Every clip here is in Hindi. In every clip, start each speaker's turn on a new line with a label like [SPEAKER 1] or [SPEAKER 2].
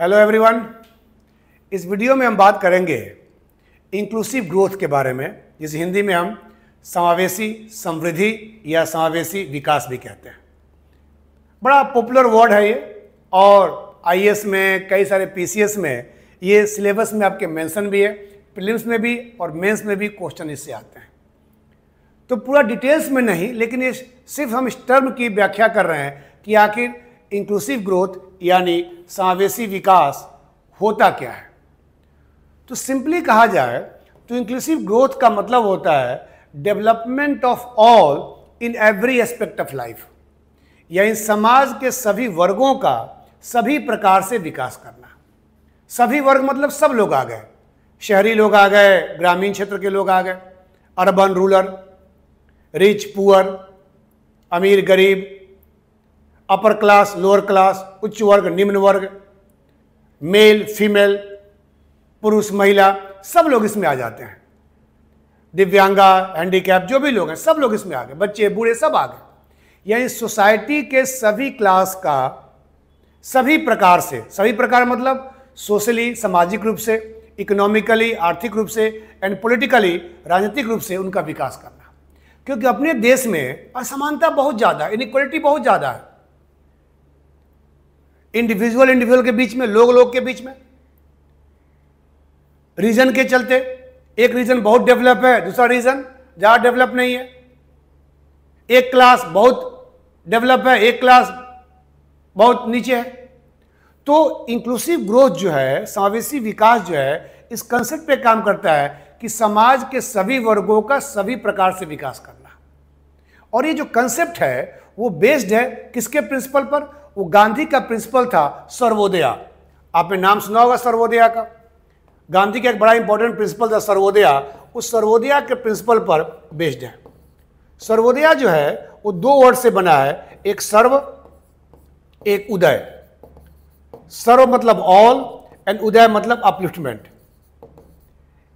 [SPEAKER 1] Hello everyone. इस वीडियो में हम बात करेंगे इंक्लूसिव ग्रोथ के बारे में, जिसे हिंदी में हम समावेशी समृद्धि या समावेशी विकास भी कहते हैं। बड़ा पॉपुलर वर्ड है ये, और आईएएस में, कई सारे पीसीएस में ये सिलेबस में आपके मेंशन भी है, प्रीलिम्स में भी और मेंस में भी क्वेश्चन इससे आते हैं। तो पूरा डिटेल्स में नहीं, लेकिन ये सिर्फ हम इस टर्म की व्याख्या कर रहे हैं कि आखिर इंक्लूसिव ग्रोथ यानी समावेशी विकास होता क्या है। तो सिंपली कहा जाए तो इंक्लूसिव ग्रोथ का मतलब होता है development of all in every aspect of life, यानी समाज के सभी वर्गों का सभी प्रकार से विकास करना। सभी वर्ग मतलब सब लोग आ गए, शहरी लोग आ गए, ग्रामीण क्षेत्र के लोग आ गए, अर्बन रूरल, रिच पुअर, अमीर गरीब, अपर क्लास लोअर क्लास, उच्च वर्ग निम्न वर्ग, मेल फीमेल, पुरुष महिला, सब लोग इसमें आ जाते हैं। दिव्यांगा, हैंडीकैप, जो भी लोग हैं सब लोग इसमें आ गए, बच्चे बूढ़े सब आ गए। यानी सोसाइटी के सभी क्लास का सभी प्रकार से, सभी प्रकार मतलब सोशली सामाजिक रूप से, इकोनॉमिकली आर्थिक रूप से, एंड पॉलिटिकली राजनीतिक रूप से उनका विकास करना। क्योंकि अपने देश में असमानता बहुत ज़्यादा, इनइक्वालिटी बहुत ज़्यादा है, इंडिविजुअल के बीच में, लोग के बीच में, रीजन के चलते। एक रीजन बहुत डेवलप है, दूसरा रीजन ज़्यादा डेवलप नहीं है। एक क्लास बहुत डेवलप है, एक क्लास बहुत नीचे है। तो इंक्लूसिव ग्रोथ जो है, समावेशी विकास जो है, इस कंसेप्ट पे काम करता है कि समाज के सभी वर्गों का सभी प्रकार से विकास करना। और ये जो कंसेप्ट है वो बेस्ड है किसके प्रिंसिपल पर? वो गांधी का प्रिंसिपल था, सर्वोदया। आपने नाम सुना होगा सर्वोदया का। गांधी का एक बड़ा इंपॉर्टेंट प्रिंसिपल था सर्वोदया। उस सर्वोदया के प्रिंसिपल पर बेस्ड है। सर्वोदया जो है वो दो वर्ड से बना है, एक सर्व, एक उदय। सर्व मतलब ऑल एंड उदय मतलब अपलिफ्टमेंट,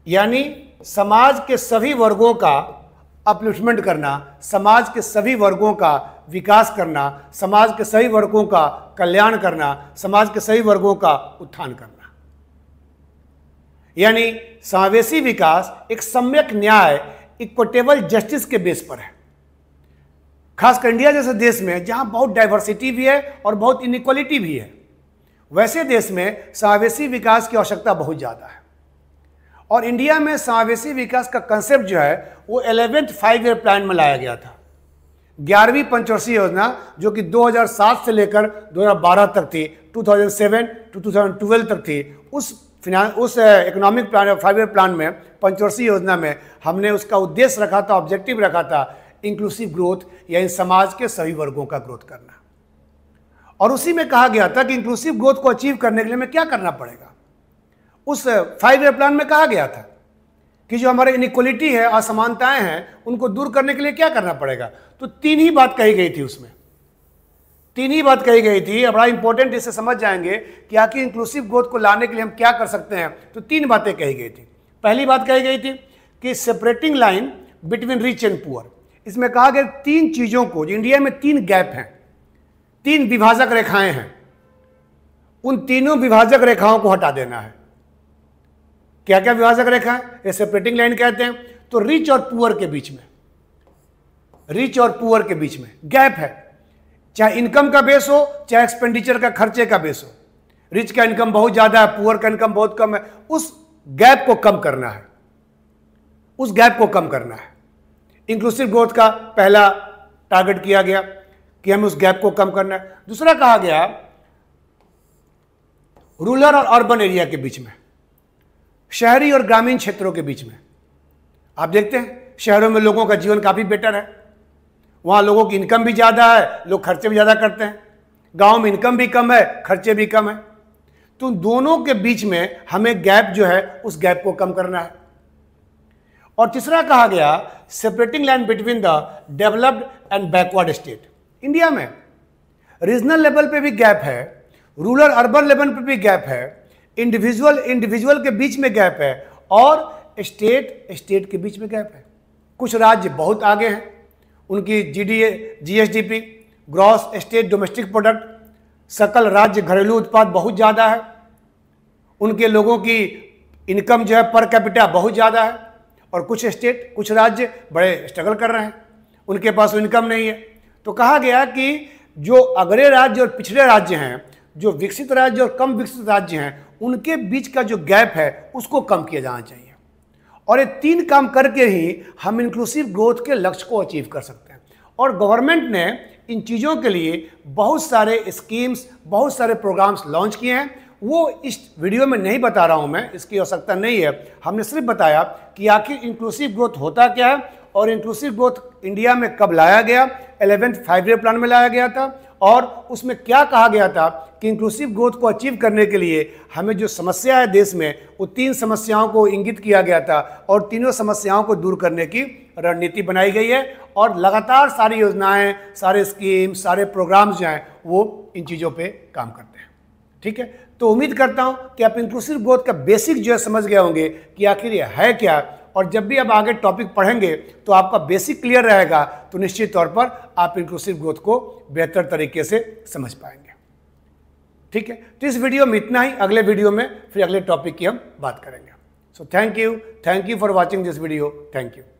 [SPEAKER 1] यानी समाज के सभी वर्गों का अपलिफ्टमेंट करना, समाज के सभी वर्गों का विकास करना, समाज के सभी वर्गों का कल्याण करना, समाज के सभी वर्गों का उत्थान करना। यानी समावेशी विकास एक सम्यक न्याय, इक्विटेबल जस्टिस के बेस पर है। खासकर इंडिया जैसे देश में जहां बहुत डाइवर्सिटी भी है और बहुत इनइक्वालिटी भी है, वैसे देश में समावेशी विकास की आवश्यकता बहुत ज़्यादा है। और इंडिया में समावेशी विकास का कंसेप्ट जो है वो 11th 5 ईयर प्लान में लाया गया था। 11वीं पंचवर्षीय योजना जो कि 2007 से लेकर 2012 तक थी, 2007 to 2012 तक थी। उस इकोनॉमिक प्लान 5 ईयर प्लान में, पंचवर्षीय योजना में, हमने उसका उद्देश्य रखा था, ऑब्जेक्टिव रखा था इंक्लूसिव ग्रोथ, यानी समाज के सभी वर्गों का ग्रोथ करना। और उसी में कहा गया था कि इंक्लूसिव ग्रोथ को अचीव करने के लिए हमें क्या करना पड़ेगा। उस 5 ईयर प्लान में कहा गया था कि जो हमारे इनइक्वालिटी है, असमानताएं हैं, उनको दूर करने के लिए क्या करना पड़ेगा। तो 3 ही बात कही गई थी उसमें, 3 ही बात कही गई थी। बड़ा इंपॉर्टेंट, इससे समझ जाएंगे कि आखिर इंक्लूसिव ग्रोथ को लाने के लिए हम क्या कर सकते हैं। तो 3 बातें कही गई थी। पहली बात कही गई थी कि separating line between rich and poor. इसमें कहा गया 3 चीज़ों को, जो इंडिया में 3 गैप हैं, 3 विभाजक रेखाएं हैं, उन तीनों विभाजक रेखाओं को हटा देना है। क्या क्या विभाजक रेखा है? ये सेपरेटिंग लाइन कहते हैं। तो रिच और पुअर के बीच में, रिच और पुअर के बीच में गैप है, चाहे इनकम का बेस हो, चाहे एक्सपेंडिचर का, खर्चे का बेस हो। रिच का इनकम बहुत ज्यादा है, पुअर का इनकम बहुत कम है। उस गैप को कम करना है, उस गैप को कम करना है। इंक्लूसिव ग्रोथ का पहला टारगेट किया गया कि हमें उस गैप को कम करना है। दूसरा कहा गया रूरल और अर्बन एरिया के बीच में, शहरी और ग्रामीण क्षेत्रों के बीच में। आप देखते हैं शहरों में लोगों का जीवन काफ़ी बेटर है, वहाँ लोगों की इनकम भी ज़्यादा है, लोग खर्चे भी ज़्यादा करते हैं। गांव में इनकम भी कम है, खर्चे भी कम है। तो दोनों के बीच में हमें गैप जो है, उस गैप को कम करना है। और तीसरा कहा गया separating line between the developed and backward state. India में रीजनल लेवल पे भी गैप है, रूरल अर्बन लेवल पे भी गैप है, इंडिविजुअल के बीच में गैप है, और स्टेट के बीच में गैप है। कुछ राज्य बहुत आगे हैं, उनकी GSDP gross state domestic product सकल राज्य घरेलू उत्पाद बहुत ज़्यादा है, उनके लोगों की इनकम जो है पर कैपिटा बहुत ज़्यादा है, और कुछ स्टेट, कुछ राज्य बड़े स्ट्रगल कर रहे हैं, उनके पास इनकम नहीं है। तो कहा गया कि जो अग्रणी राज्य और पिछड़े राज्य हैं, जो विकसित राज्य और कम विकसित राज्य हैं, उनके बीच का जो गैप है उसको कम किया जाना चाहिए। और ये 3 काम करके ही हम इंक्लूसिव ग्रोथ के लक्ष्य को अचीव कर सकते हैं। और गवर्नमेंट ने इन चीज़ों के लिए बहुत सारे स्कीम्स, बहुत सारे प्रोग्राम्स लॉन्च किए हैं। वो इस वीडियो में नहीं बता रहा हूं मैं, इसकी आवश्यकता नहीं है। हमने सिर्फ बताया कि आखिर इंक्लूसिव ग्रोथ होता क्या है और इंक्लूसिव ग्रोथ इंडिया में कब लाया गया। 11th 5-year प्लान में लाया गया था, और उसमें क्या कहा गया था कि इंक्लूसिव ग्रोथ को अचीव करने के लिए हमें जो समस्या है देश में, वो 3 समस्याओं को इंगित किया गया था, और तीनों समस्याओं को दूर करने की रणनीति बनाई गई है। और लगातार सारी योजनाएं, सारे स्कीम, सारे प्रोग्राम्स जो हैं वो इन चीज़ों पे काम करते हैं। ठीक है, तो उम्मीद करता हूं कि आप इंक्लूसिव ग्रोथ का बेसिक जो है समझ गए होंगे कि आखिर ये है क्या, और जब भी आप आगे टॉपिक पढ़ेंगे तो आपका बेसिक क्लियर रहेगा, तो निश्चित तौर पर आप इंक्लूसिव ग्रोथ को बेहतर तरीके से समझ पाएंगे। ठीक है, तो इस वीडियो में इतना ही। अगले वीडियो में फिर अगले टॉपिक की हम बात करेंगे। So thank you for watching this video. Thank you.